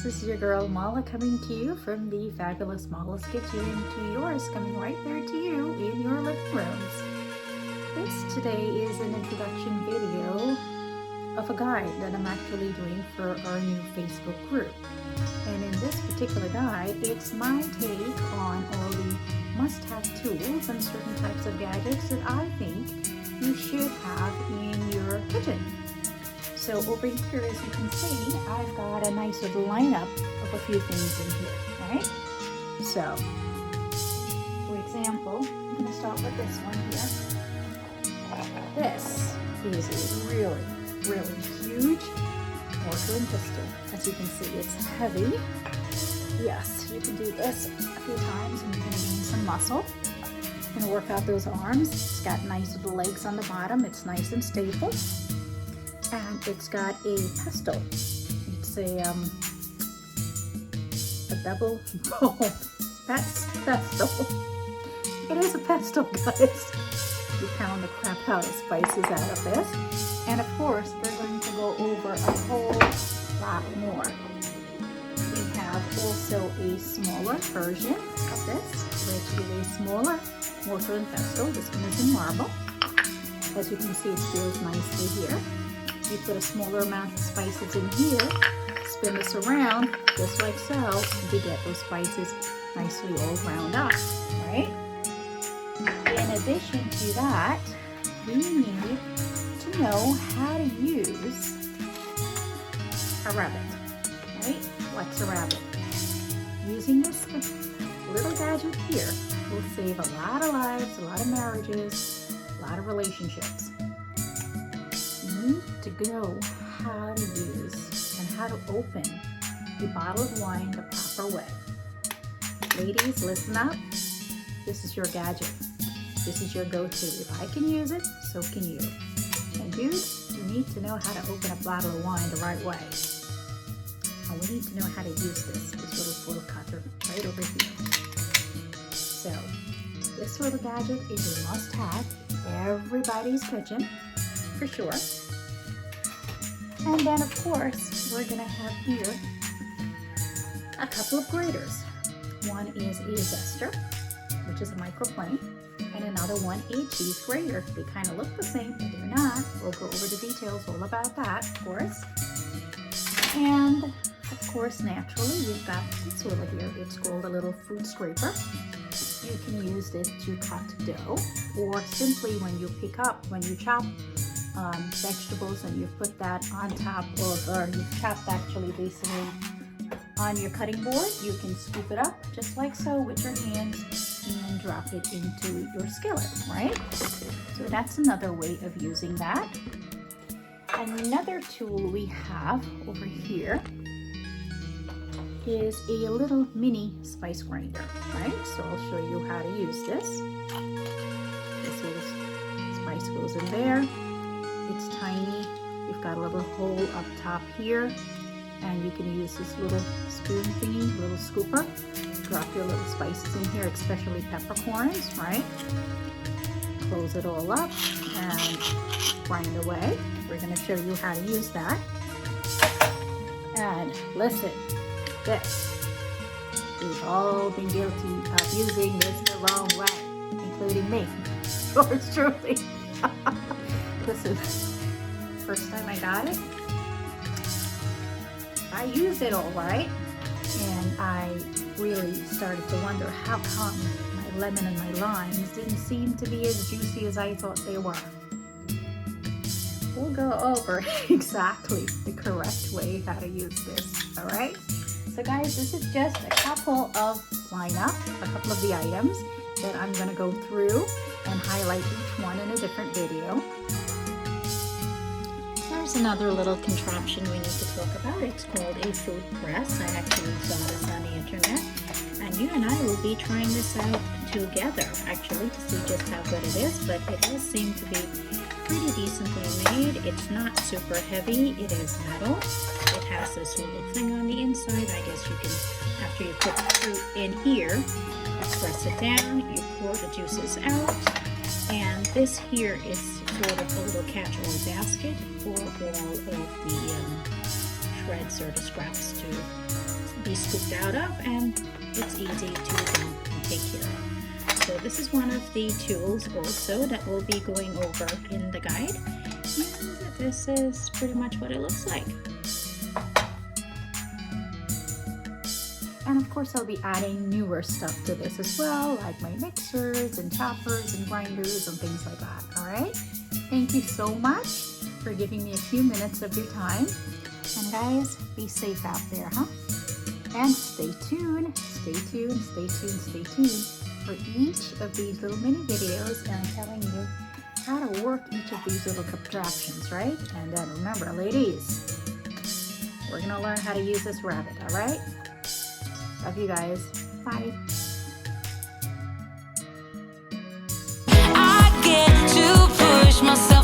This is your girl Mala coming to you from the fabulous Mala's Kitchen to yours, coming right there to you in your living rooms. This today is an introduction video of a guide that I'm actually doing for our new Facebook group. And in this particular guide, it's my take on all the must-have tools and certain types of gadgets that I think you should have in your kitchen. So over here, as you can see, I've got a nice little lineup of a few things in here, right? So, for example, I'm going to start with this one here. This is a really, really huge mortar and pestle. As you can see, it's heavy. Yes, you can do this a few times and you're going to gain some muscle. You're going to work out those arms. It's got nice little legs on the bottom. It's nice and stable. And it's got a pestle. It's a double pestle. It is a pestle, guys. You pound the crap out of spices out of this. And of course, we're going to go over a whole lot more. We have also a smaller version of this, which is a smaller mortar and pestle. This one is in marble. As you can see, it seals nicely here. You put a smaller amount of spices in here, spin this around just like so, and you get those spices nicely all ground up, right? In addition to that, we need to know how to use a rabbit, right? What's a rabbit? Using this little gadget here will save a lot of lives, a lot of marriages, a lot of relationships. You need to know how to use and how to open a bottle of wine the proper way. Ladies, listen up. This is your gadget. This is your go-to. If I can use it, so can you. And dudes, you need to know how to open a bottle of wine the right way. And we need to know how to use this little cutter right over here. So, this little gadget is a must-have in everybody's kitchen, for sure. And then, of course, we're going to have here a couple of graters. One is a zester, which is a microplane, and another one a cheese grater. They kind of look the same, but they're not. We'll go over the details all about that, of course. And, of course, naturally, you've got this little here. It's called a little food scraper. You can use this to cut dough, or simply when you chop vegetables and you put that on top of, or you've chopped actually basically on your cutting board, you can scoop it up just like so with your hands and drop it into your skillet, right? So that's another way of using that. Another tool we have over here is a little mini spice grinder, right? So I'll show you how to use this. This little spice goes in there. It's tiny. You've got a little hole up top here, and you can use this little spoon thingy, little scooper. Drop your little spices in here, especially peppercorns, right? Close it all up and grind away. We're going to show you how to use that. And listen, this, we've all been guilty of using this the wrong way, including me, yours truly. This is the first time I got it. I used it all right, and I really started to wonder how come my lemon and my limes didn't seem to be as juicy as I thought they were. We'll go over exactly the correct way how to use this, all right? So guys, this is just a couple of a couple of the items that I'm gonna go through and highlight each one in a different video. There's another little contraption we need to talk about. It's called a food press. I actually saw this on the internet, and you and I will be trying this out together actually to see just how good it is, but it does seem to be pretty decently made. It's not super heavy. It is metal. It has this little thing on the inside. I guess you can, after you put the fruit in here, press it down, you pour the juices out, and this here is sort of a little catch-all basket for all of the shreds or the scraps to be scooped out of, and it's easy to take care of. So this is one of the tools also that we'll be going over in the guide. And this is pretty much what it looks like. And of course I'll be adding newer stuff to this as well, like my mixers and choppers and grinders and things like that, all right? Thank you so much for giving me a few minutes of your time. And guys, be safe out there, huh? And stay tuned, stay tuned, stay tuned, stay tuned for each of these little mini videos, and I'm telling you how to work each of these little contraptions, right? And then remember, ladies, we're gonna learn how to use this rabbit, all right? Love you guys. Bye. I get to push myself